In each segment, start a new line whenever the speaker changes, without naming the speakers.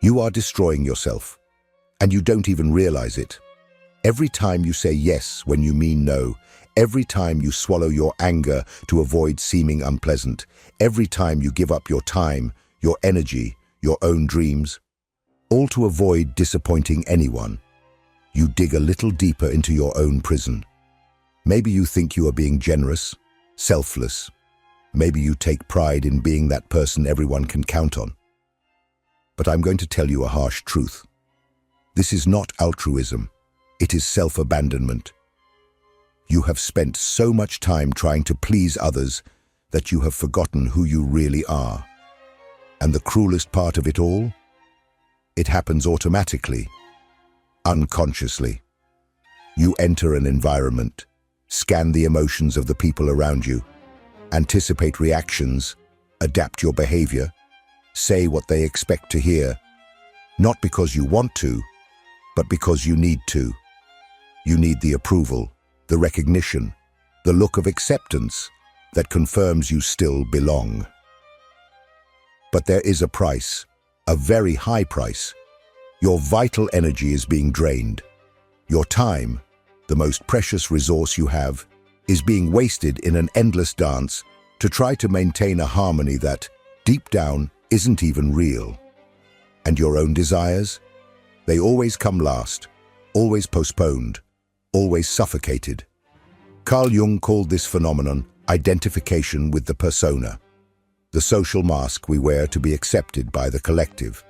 You are destroying yourself, and you don't even realize it. Every time you say yes when you mean no, every time you swallow your anger to avoid seeming unpleasant, every time you give up your time, your energy, your own dreams, all to avoid disappointing anyone, you dig a little deeper into your own prison. Maybe you think you are being generous, selfless. Maybe you take pride in being that person everyone can count on. But I'm going to tell you a harsh truth. This is not altruism. It is self-abandonment. You have spent so much time trying to please others that you have forgotten who you really are. And the cruelest part of it all? It happens automatically, unconsciously. You enter an environment, scan the emotions of the people around you, anticipate reactions, adapt your behavior, say what they expect to hear, not because you want to, but because you need to. You need the approval, the recognition, the look of acceptance that confirms you still belong. But there is a price, a very high price. Your vital energy is being drained. Your time, the most precious resource you have, is being wasted in an endless dance to try to maintain a harmony that, deep down, isn't even real. And your own desires? They always come last, always postponed, always suffocated. Carl Jung called this phenomenon identification with the persona, the social mask we wear to be accepted by the collective.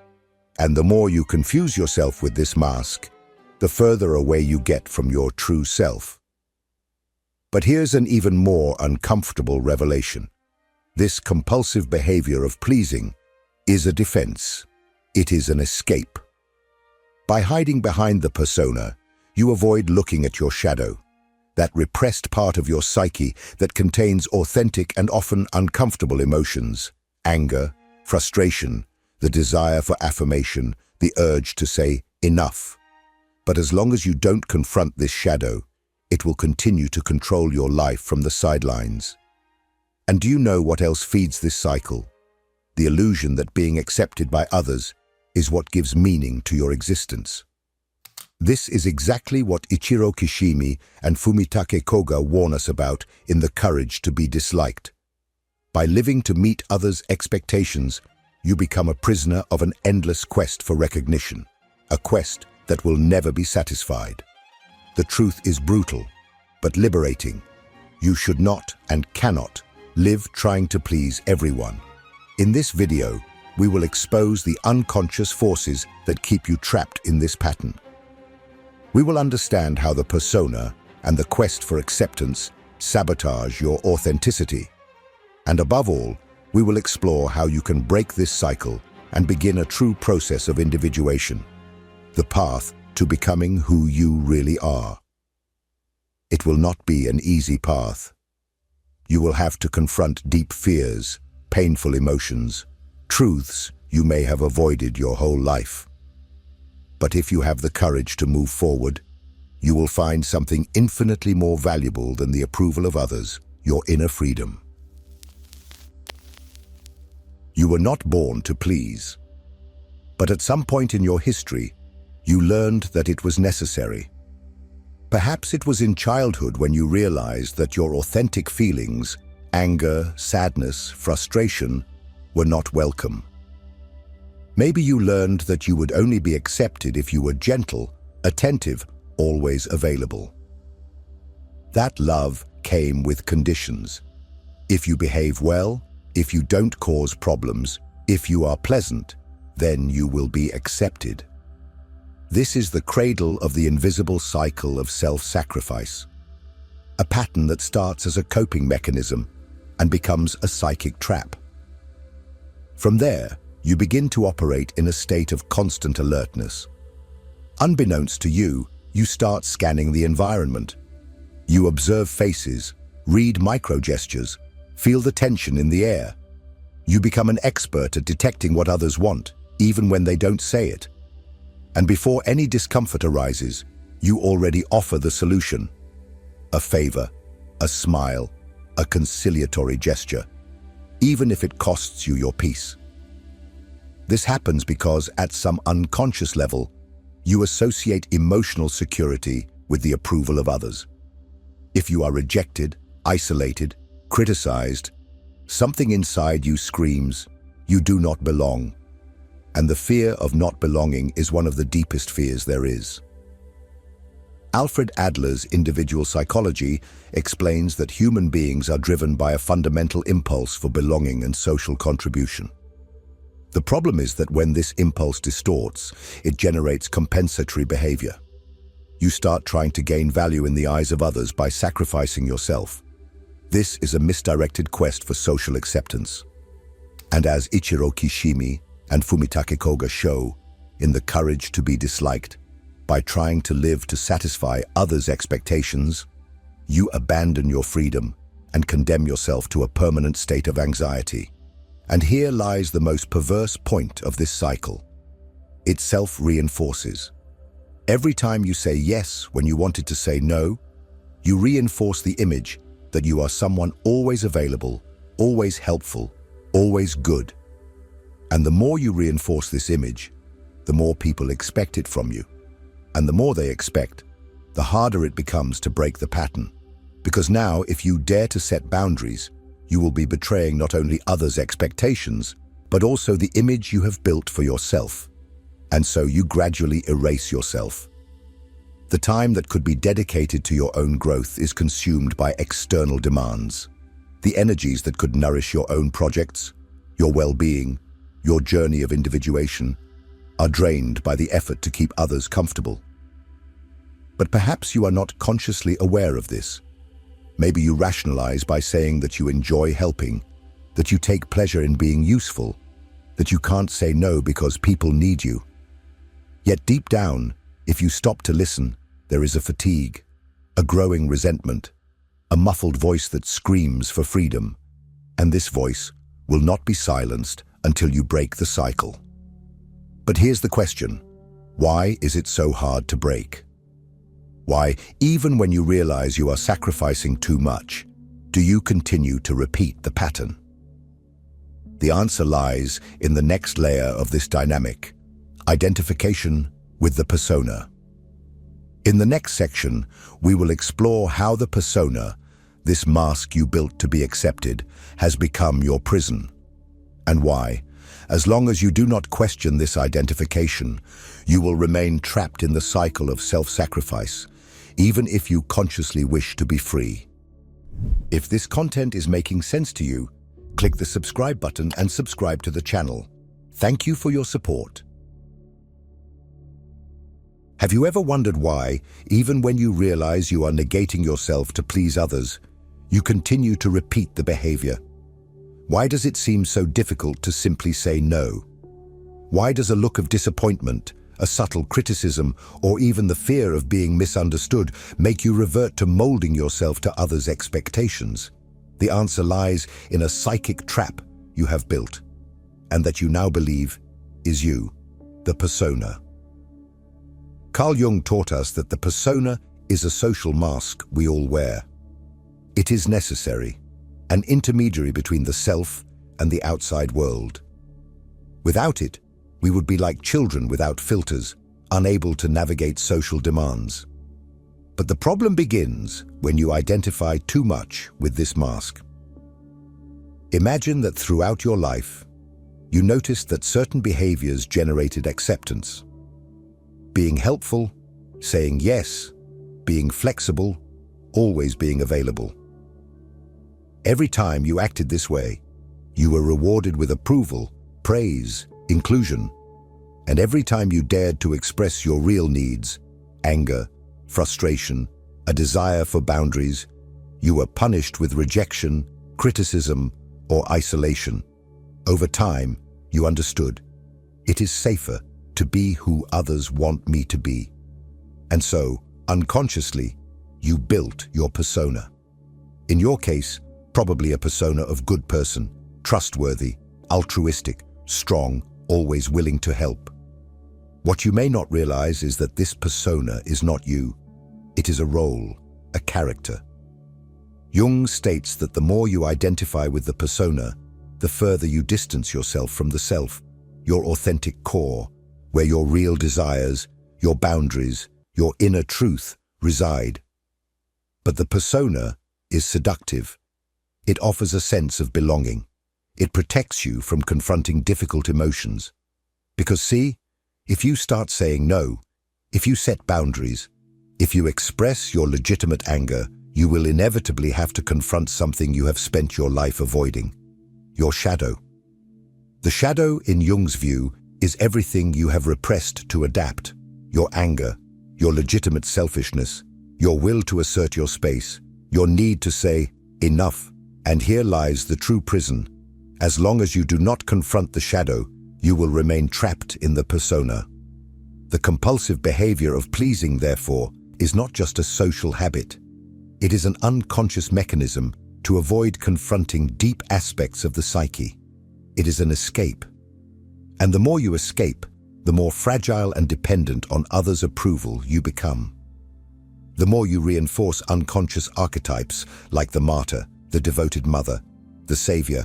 And the more you confuse yourself with this mask, the further away you get from your true self. But here's an even more uncomfortable revelation. This compulsive behavior of pleasing is a defense. It is an escape. By hiding behind the persona, you avoid looking at your shadow, that repressed part of your psyche that contains authentic and often uncomfortable emotions, anger, frustration, the desire for affirmation, the urge to say enough. But as long as you don't confront this shadow, it will continue to control your life from the sidelines. And do you know what else feeds this cycle? The illusion that being accepted by others is what gives meaning to your existence. This is exactly what Ichiro Kishimi and Fumitake Koga warn us about in The Courage to be Disliked. By living to meet others' expectations, you become a prisoner of an endless quest for recognition, a quest that will never be satisfied. The truth is brutal, but liberating. You should not and cannot live trying to please everyone. In this video, we will expose the unconscious forces that keep you trapped in this pattern. We will understand how the persona and the quest for acceptance sabotage your authenticity. And above all, we will explore how you can break this cycle and begin a true process of individuation, the path to becoming who you really are. It will not be an easy path. You will have to confront deep fears, painful emotions, truths you may have avoided your whole life. But if you have the courage to move forward, you will find something infinitely more valuable than the approval of others, your inner freedom. You were not born to please. But at some point in your history, you learned that it was necessary. Perhaps it was in childhood when you realized that your authentic feelings, anger, sadness, frustration, were not welcome. Maybe you learned that you would only be accepted if you were gentle, attentive, always available. That love came with conditions. If you behave well, if you don't cause problems, if you are pleasant, then you will be accepted. This is the cradle of the invisible cycle of self-sacrifice, a pattern that starts as a coping mechanism and becomes a psychic trap. From there, you begin to operate in a state of constant alertness. Unbeknownst to you, you start scanning the environment. You observe faces, read micro-gestures, feel the tension in the air. You become an expert at detecting what others want, even when they don't say it. And before any discomfort arises, you already offer the solution. A favor, a smile, a conciliatory gesture, even if it costs you your peace. This happens because, at some unconscious level, you associate emotional security with the approval of others. If you are rejected, isolated, criticized, something inside you screams, "You do not belong." And the fear of not belonging is one of the deepest fears there is. Alfred Adler's individual psychology explains that human beings are driven by a fundamental impulse for belonging and social contribution. The problem is that when this impulse distorts, it generates compensatory behavior. You start trying to gain value in the eyes of others by sacrificing yourself. This is a misdirected quest for social acceptance. And as Ichiro Kishimi and Fumitake Koga show, in The Courage to be Disliked, by trying to live to satisfy others' expectations, you abandon your freedom and condemn yourself to a permanent state of anxiety. And here lies the most perverse point of this cycle. It self-reinforces. Every time you say yes when you wanted to say no, you reinforce the image that you are someone always available, always helpful, always good. And the more you reinforce this image, the more people expect it from you. And the more they expect, the harder it becomes to break the pattern. Because now, if you dare to set boundaries, you will be betraying not only others' expectations, but also the image you have built for yourself. And so you gradually erase yourself. The time that could be dedicated to your own growth is consumed by external demands. The energies that could nourish your own projects, your well-being, your journey of individuation, are drained by the effort to keep others comfortable. But perhaps you are not consciously aware of this. Maybe you rationalize by saying that you enjoy helping, that you take pleasure in being useful, that you can't say no because people need you. Yet deep down, if you stop to listen, there is a fatigue, a growing resentment, a muffled voice that screams for freedom. And this voice will not be silenced until you break the cycle. But here's the question: why is it so hard to break? Why, even when you realize you are sacrificing too much, do you continue to repeat the pattern? The answer lies in the next layer of this dynamic: identification with the persona. In the next section, we will explore how the persona, this mask you built to be accepted, has become your prison. And why, as long as you do not question this identification, you will remain trapped in the cycle of self-sacrifice, even if you consciously wish to be free. If this content is making sense to you, click the subscribe button and subscribe to the channel. Thank you for your support. Have you ever wondered why, even when you realize you are negating yourself to please others, you continue to repeat the behavior? Why does it seem so difficult to simply say no? Why does a look of disappointment, a subtle criticism, or even the fear of being misunderstood make you revert to molding yourself to others' expectations? The answer lies in a psychic trap you have built, and that you now believe is you, the persona. Carl Jung taught us that the persona is a social mask we all wear. It is necessary, an intermediary between the self and the outside world. Without it, we would be like children without filters, unable to navigate social demands. But the problem begins when you identify too much with this mask. Imagine that throughout your life, you noticed that certain behaviors generated acceptance. Being helpful, saying yes, being flexible, always being available. Every time you acted this way, you were rewarded with approval, praise, inclusion. And every time you dared to express your real needs, anger, frustration, a desire for boundaries, you were punished with rejection, criticism, or isolation. Over time, you understood, it is safer to be who others want me to be. And so, unconsciously, you built your persona. In your case, probably a persona of good person, trustworthy, altruistic, strong, always willing to help. What you may not realize is that this persona is not you. It is a role, a character. Jung states that the more you identify with the persona, the further you distance yourself from the self, your authentic core, where your real desires, your boundaries, your inner truth reside. But the persona is seductive. It offers a sense of belonging. It protects you from confronting difficult emotions. Because see, if you start saying no, if you set boundaries, if you express your legitimate anger, you will inevitably have to confront something you have spent your life avoiding: your shadow. The shadow, in Jung's view, is everything you have repressed to adapt: your anger, your legitimate selfishness, your will to assert your space, your need to say, enough. And here lies the true prison. As long as you do not confront the shadow, you will remain trapped in the persona. The compulsive behavior of pleasing, therefore, is not just a social habit. It is an unconscious mechanism to avoid confronting deep aspects of the psyche. It is an escape. And the more you escape, the more fragile and dependent on others' approval you become. The more you reinforce unconscious archetypes like the martyr, the devoted mother, the savior,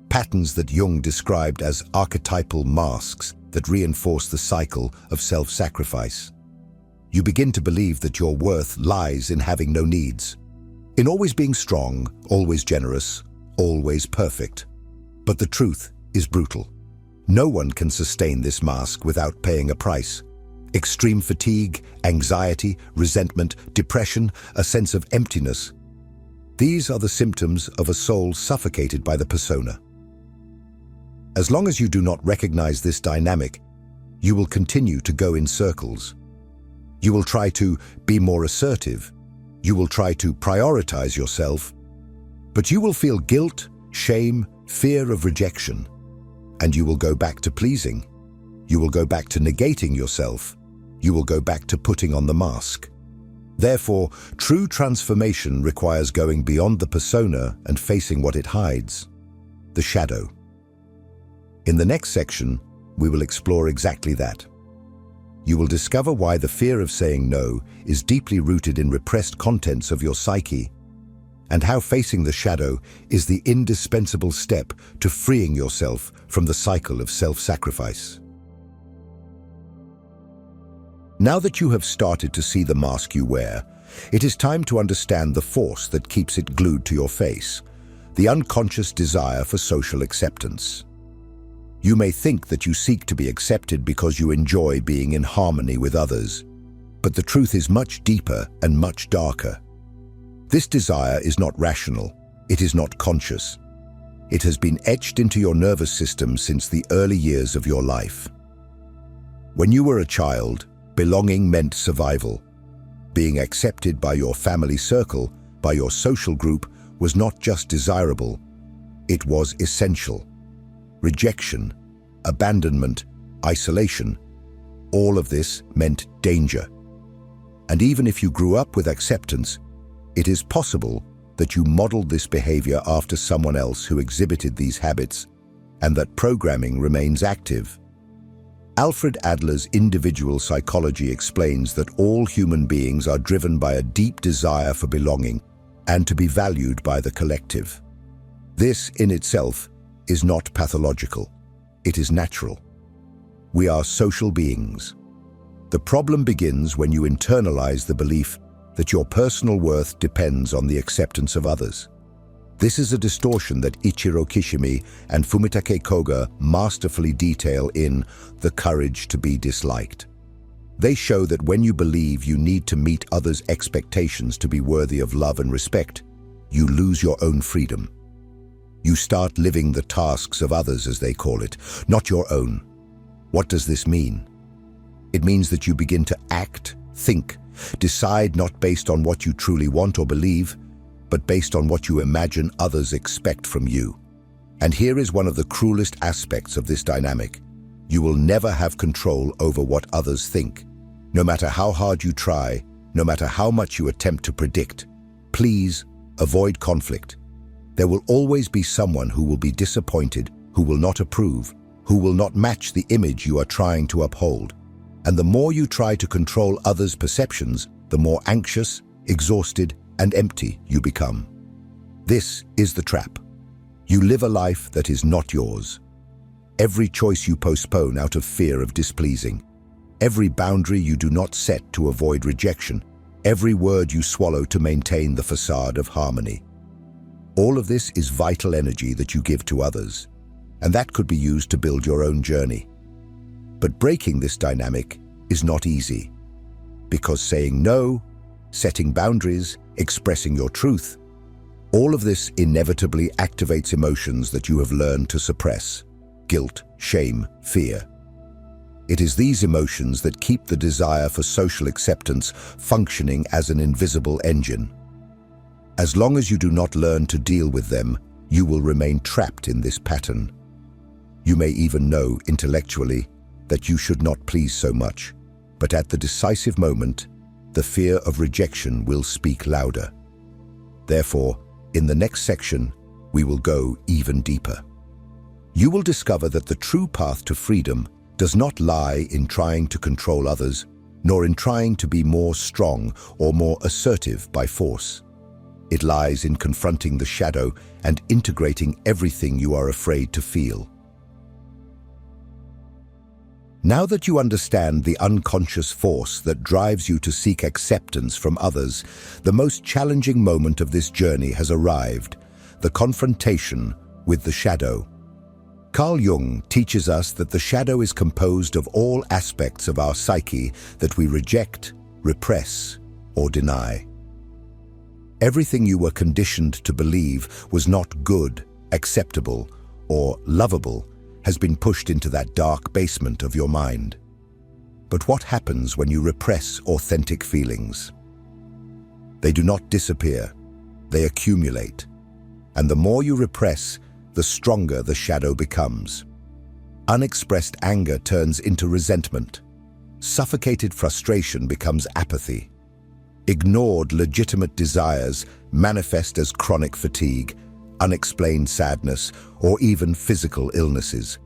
patterns that Jung described as archetypal masks that reinforce the cycle of self-sacrifice. You begin to believe that your worth lies in having no needs, in always being strong, always generous, always perfect. But the truth is brutal. No one can sustain this mask without paying a price. Extreme fatigue, anxiety, resentment, depression, a sense of emptiness. These are the symptoms of a soul suffocated by the persona. As long as you do not recognize this dynamic, you will continue to go in circles. You will try to be more assertive. You will try to prioritize yourself. But you will feel guilt, shame, fear of rejection. And you will go back to pleasing. You will go back to negating yourself. You will go back to putting on the mask. Therefore, true transformation requires going beyond the persona and facing what it hides: the shadow. In the next section, we will explore exactly that. You will discover why the fear of saying no is deeply rooted in repressed contents of your psyche, and how facing the shadow is the indispensable step to freeing yourself from the cycle of self-sacrifice. Now that you have started to see the mask you wear, it is time to understand the force that keeps it glued to your face: the unconscious desire for social acceptance. You may think that you seek to be accepted because you enjoy being in harmony with others, but the truth is much deeper and much darker. This desire is not rational, it is not conscious. It has been etched into your nervous system since the early years of your life. When you were a child, belonging meant survival. Being accepted by your family circle, by your social group, was not just desirable, it was essential. Rejection, abandonment, isolation, all of this meant danger. And even if you grew up with acceptance, it is possible that you modeled this behavior after someone else who exhibited these habits, and that programming remains active. Alfred Adler's individual psychology explains that all human beings are driven by a deep desire for belonging and to be valued by the collective. This, in itself, is not pathological. It is natural. We are social beings. The problem begins when you internalize the belief that your personal worth depends on the acceptance of others. This is a distortion that Ichiro Kishimi and Fumitake Koga masterfully detail in The Courage to be Disliked. They show that when you believe you need to meet others' expectations to be worthy of love and respect, you lose your own freedom. You start living the tasks of others, as they call it, not your own. What does this mean? It means that you begin to act, think, decide not based on what you truly want or believe, but based on what you imagine others expect from you. And here is one of the cruelest aspects of this dynamic. You will never have control over what others think. No matter how hard you try, no matter how much you attempt to predict, please avoid conflict. There will always be someone who will be disappointed, who will not approve, who will not match the image you are trying to uphold. And the more you try to control others' perceptions, the more anxious, exhausted, and empty you become. This is the trap. You live a life that is not yours. every choice you postpone out of fear of displeasing, every boundary you do not set to avoid rejection, every word you swallow to maintain the facade of harmony. All of this is vital energy that you give to others, and that could be used to build your own journey. But breaking this dynamic is not easy, because saying no, setting boundaries, expressing your truth, all of this inevitably activates emotions that you have learned to suppress: guilt, shame, fear. It is these emotions that keep the desire for social acceptance functioning as an invisible engine. As long as you do not learn to deal with them, you will remain trapped in this pattern. You may even know intellectually that you should not please so much, but at the decisive moment, the fear of rejection will speak louder. Therefore, in the next section, we will go even deeper. You will discover that the true path to freedom does not lie in trying to control others, nor in trying to be more strong or more assertive by force. It lies in confronting the shadow and integrating everything you are afraid to feel. Now that you understand the unconscious force that drives you to seek acceptance from others, the most challenging moment of this journey has arrived: the confrontation with the shadow. Carl Jung teaches us that the shadow is composed of all aspects of our psyche that we reject, repress, or deny. Everything you were conditioned to believe was not good, acceptable, or lovable has been pushed into that dark basement of your mind. But what happens when you repress authentic feelings? They do not disappear, they accumulate. And the more you repress, the stronger the shadow becomes. Unexpressed anger turns into resentment. Suffocated frustration becomes apathy. Ignored legitimate desires manifest as chronic fatigue, unexplained sadness, or even physical illnesses.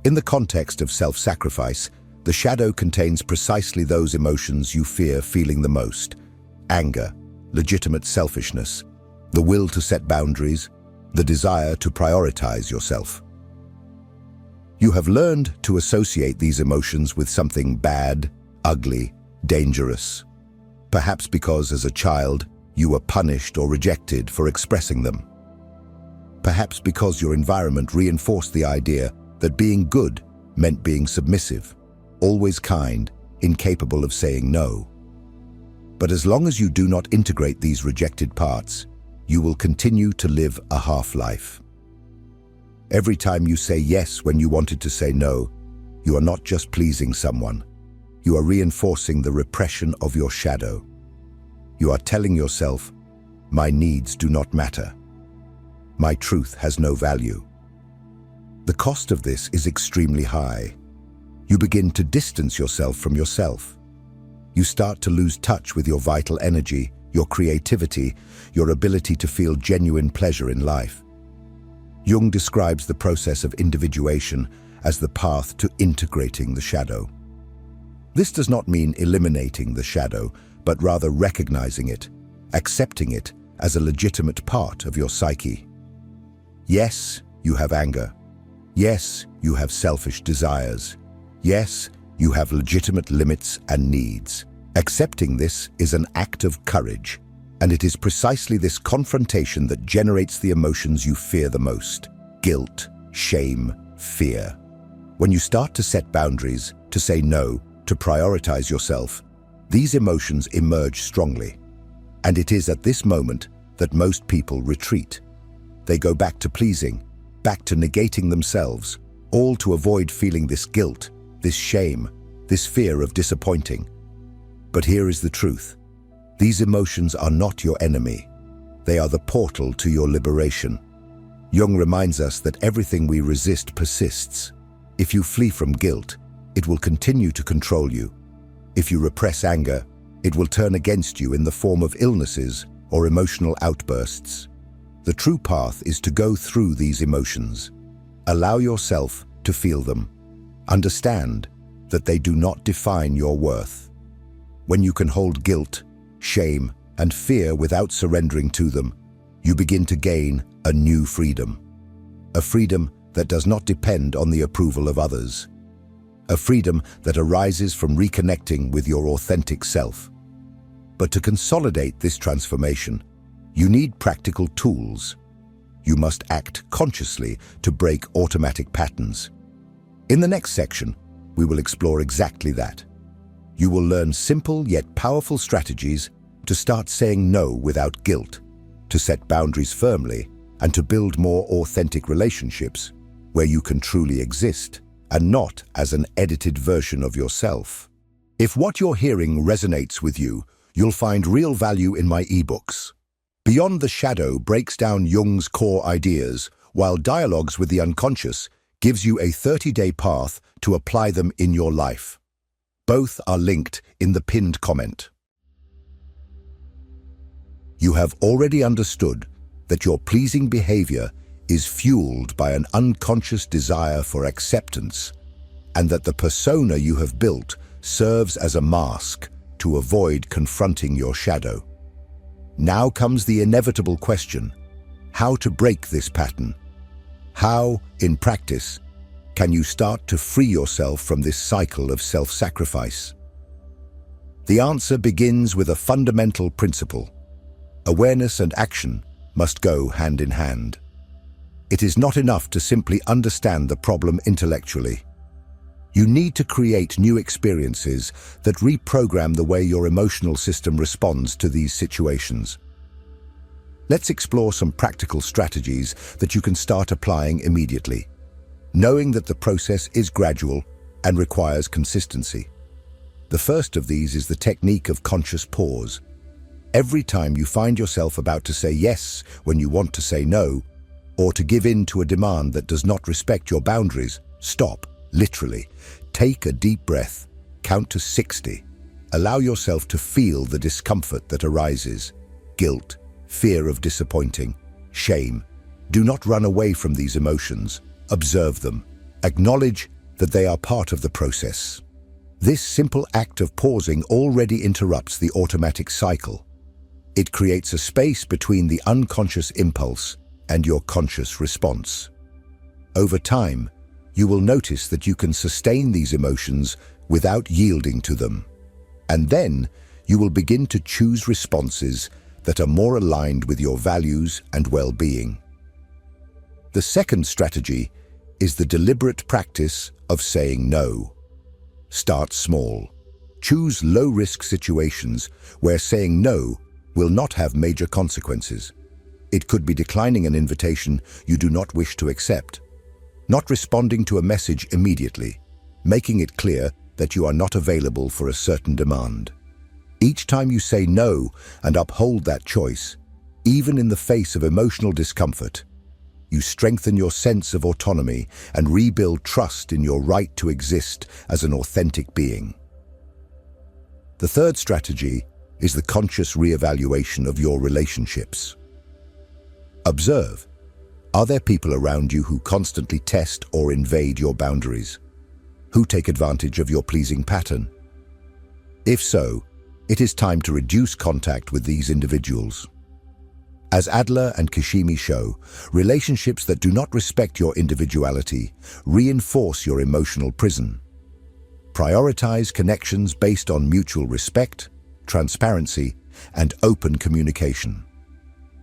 In the context of self-sacrifice, the shadow contains precisely those emotions you fear feeling the most: anger, legitimate selfishness, the will to set boundaries, the desire to prioritize yourself. You have learned to associate these emotions with something bad, ugly, dangerous. Perhaps because as a child, you were punished or rejected for expressing them. Perhaps because your environment reinforced the idea that being good meant being submissive, always kind, incapable of saying no. But as long as you do not integrate these rejected parts, you will continue to live a half-life. Every time you say yes when you wanted to say no, you are not just pleasing someone. You are reinforcing the repression of your shadow. You are telling yourself, "My needs do not matter. My truth has no value." The cost of this is extremely high. You begin to distance yourself from yourself. You start to lose touch with your vital energy, your creativity, your ability to feel genuine pleasure in life. Jung describes the process of individuation as the path to integrating the shadow. This does not mean eliminating the shadow, but rather recognizing it, accepting it as a legitimate part of your psyche. Yes, you have anger. Yes, you have selfish desires. Yes, you have legitimate limits and needs. Accepting this is an act of courage, and it is precisely this confrontation that generates the emotions you fear the most: guilt, shame, fear. When you start to set boundaries, to say no, to prioritize yourself, these emotions emerge strongly. And it is at this moment that most people retreat. They go back to pleasing, back to negating themselves, all to avoid feeling this guilt, this shame, this fear of disappointing. But here is the truth. These emotions are not your enemy. They are the portal to your liberation. Jung reminds us that everything we resist persists. If you flee from guilt, it will continue to control you. If you repress anger, it will turn against you in the form of illnesses or emotional outbursts. The true path is to go through these emotions. Allow yourself to feel them. Understand that they do not define your worth. When you can hold guilt, shame, and fear without surrendering to them, you begin to gain a new freedom. A freedom that does not depend on the approval of others. A freedom that arises from reconnecting with your authentic self. But to consolidate this transformation, you need practical tools. You must act consciously to break automatic patterns. In the next section, we will explore exactly that. You will learn simple yet powerful strategies to start saying no without guilt, to set boundaries firmly, and to build more authentic relationships where you can truly exist and not as an edited version of yourself. If what you're hearing resonates with you, you'll find real value in my ebooks. Beyond the Shadow breaks down Jung's core ideas, while Dialogues with the Unconscious gives you a 30-day path to apply them in your life. Both are linked in the pinned comment. You have already understood that your pleasing behavior is fueled by an unconscious desire for acceptance, and that the persona you have built serves as a mask to avoid confronting your shadow. Now comes the inevitable question: how to break this pattern? How, in practice, can you start to free yourself from this cycle of self-sacrifice? The answer begins with a fundamental principle. Awareness and action must go hand in hand. It is not enough to simply understand the problem intellectually. You need to create new experiences that reprogram the way your emotional system responds to these situations. Let's explore some practical strategies that you can start applying immediately, knowing that the process is gradual and requires consistency. The first of these is the technique of conscious pause. Every time you find yourself about to say yes when you want to say no, or to give in to a demand that does not respect your boundaries, stop, literally. Take a deep breath, count to 60. Allow yourself to feel the discomfort that arises. Guilt, fear of disappointing, shame. Do not run away from these emotions. Observe them. Acknowledge that they are part of the process. This simple act of pausing already interrupts the automatic cycle. It creates a space between the unconscious impulse and your conscious response. Over time, you will notice that you can sustain these emotions without yielding to them. And then you will begin to choose responses that are more aligned with your values and well-being. The second strategy is the deliberate practice of saying no. Start small. Choose low-risk situations where saying no will not have major consequences. It could be declining an invitation you do not wish to accept, not responding to a message immediately, making it clear that you are not available for a certain demand. Each time you say no and uphold that choice, even in the face of emotional discomfort, you strengthen your sense of autonomy and rebuild trust in your right to exist as an authentic being. The third strategy is the conscious re-evaluation of your relationships. Observe. Are there people around you who constantly test or invade your boundaries? Who take advantage of your pleasing pattern? If so, it is time to reduce contact with these individuals. As Adler and Kishimi show, relationships that do not respect your individuality reinforce your emotional prison. Prioritize connections based on mutual respect, transparency, and open communication.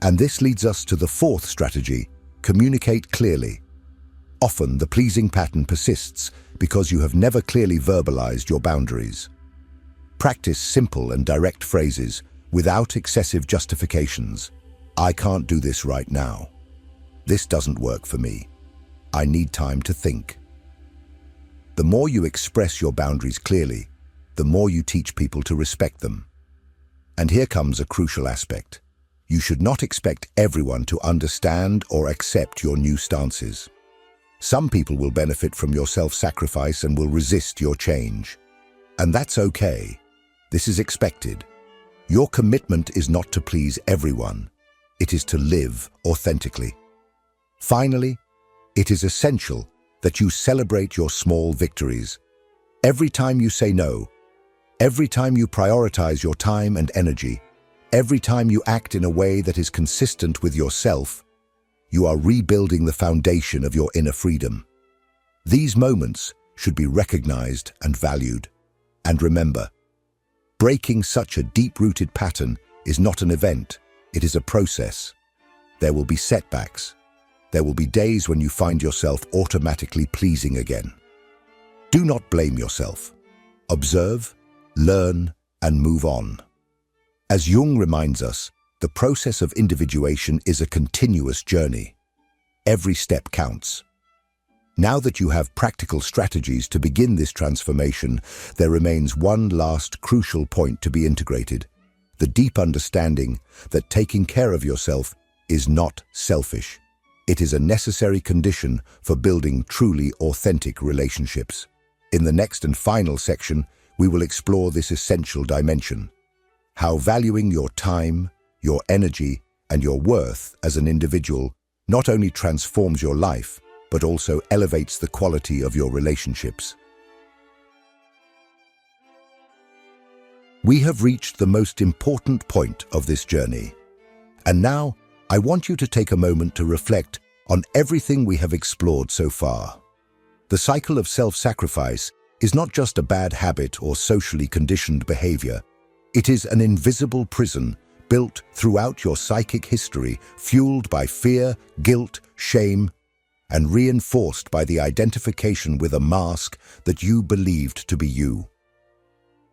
And this leads us to the fourth strategy: communicate clearly. Often the pleasing pattern persists because you have never clearly verbalized your boundaries. Practice simple and direct phrases without excessive justifications. I can't do this right now. This doesn't work for me. I need time to think. The more you express your boundaries clearly, the more you teach people to respect them. And here comes a crucial aspect. You should not expect everyone to understand or accept your new stances. Some people will benefit from your self-sacrifice and will resist your change. And that's okay. This is expected. Your commitment is not to please everyone. It is to live authentically. Finally, it is essential that you celebrate your small victories. Every time you say no, every time you prioritize your time and energy, every time you act in a way that is consistent with yourself, you are rebuilding the foundation of your inner freedom. These moments should be recognized and valued. And remember, breaking such a deep-rooted pattern is not an event, it is a process. There will be setbacks. There will be days when you find yourself automatically pleasing again. Do not blame yourself. Observe, learn, and move on. As Jung reminds us, the process of individuation is a continuous journey. Every step counts. Now that you have practical strategies to begin this transformation, there remains one last crucial point to be integrated: the deep understanding that taking care of yourself is not selfish. It is a necessary condition for building truly authentic relationships. In the next and final section, we will explore this essential dimension: how valuing your time, your energy, and your worth as an individual not only transforms your life, but also elevates the quality of your relationships. We have reached the most important point of this journey. And now, I want you to take a moment to reflect on everything we have explored so far. The cycle of self-sacrifice is not just a bad habit or socially conditioned behavior. It is an invisible prison built throughout your psychic history, fueled by fear, guilt, shame, and reinforced by the identification with a mask that you believed to be you.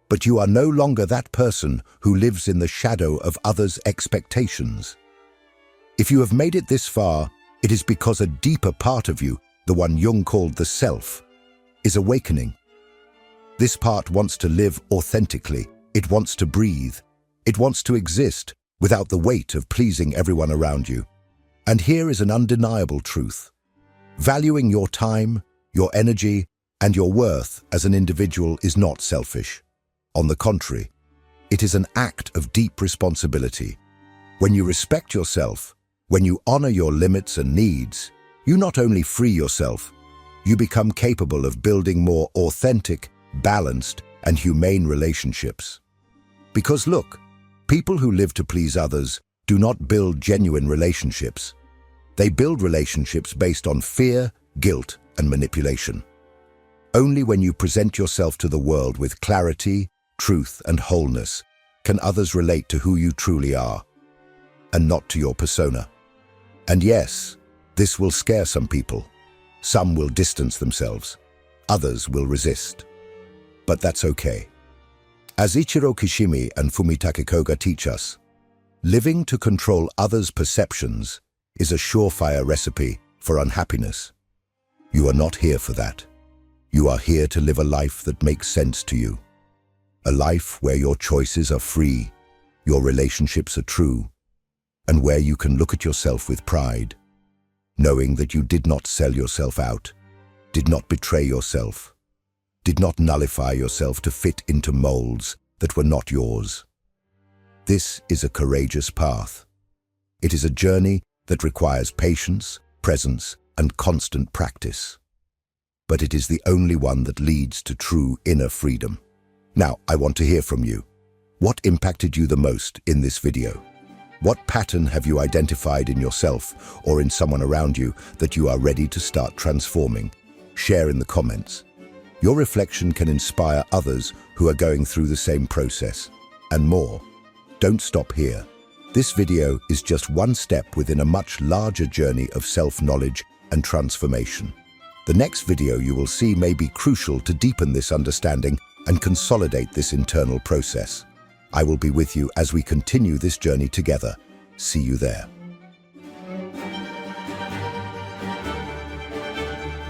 But you are no longer that person who lives in the shadow of others' expectations. If you have made it this far, it is because a deeper part of you, the one Jung called the self, is awakening. This part wants to live authentically. It wants to breathe. It wants to exist without the weight of pleasing everyone around you. And here is an undeniable truth. Valuing your time, your energy, and your worth as an individual is not selfish. On the contrary, it is an act of deep responsibility. When you respect yourself, when you honor your limits and needs, you not only free yourself, you become capable of building more authentic, balanced, and humane relationships. Because look, people who live to please others do not build genuine relationships. They build relationships based on fear, guilt, and manipulation. Only when you present yourself to the world with clarity, truth, and wholeness can others relate to who you truly are, and not to your persona. And yes, this will scare some people. Some will distance themselves. Others will resist. But that's okay. As Ichiro Kishimi and Fumitake Koga teach us, living to control others' perceptions is a surefire recipe for unhappiness. You are not here for that. You are here to live a life that makes sense to you. A life where your choices are free, your relationships are true, and where you can look at yourself with pride, knowing that you did not sell yourself out, did not betray yourself, did not nullify yourself to fit into molds that were not yours. This is a courageous path. It is a journey that requires patience, presence, and constant practice. But it is the only one that leads to true inner freedom. Now, I want to hear from you. What impacted you the most in this video? What pattern have you identified in yourself or in someone around you that you are ready to start transforming? Share in the comments. Your reflection can inspire others who are going through the same process. And more. Don't stop here. This video is just one step within a much larger journey of self-knowledge and transformation. The next video you will see may be crucial to deepen this understanding and consolidate this internal process. I will be with you as we continue this journey together. See you there.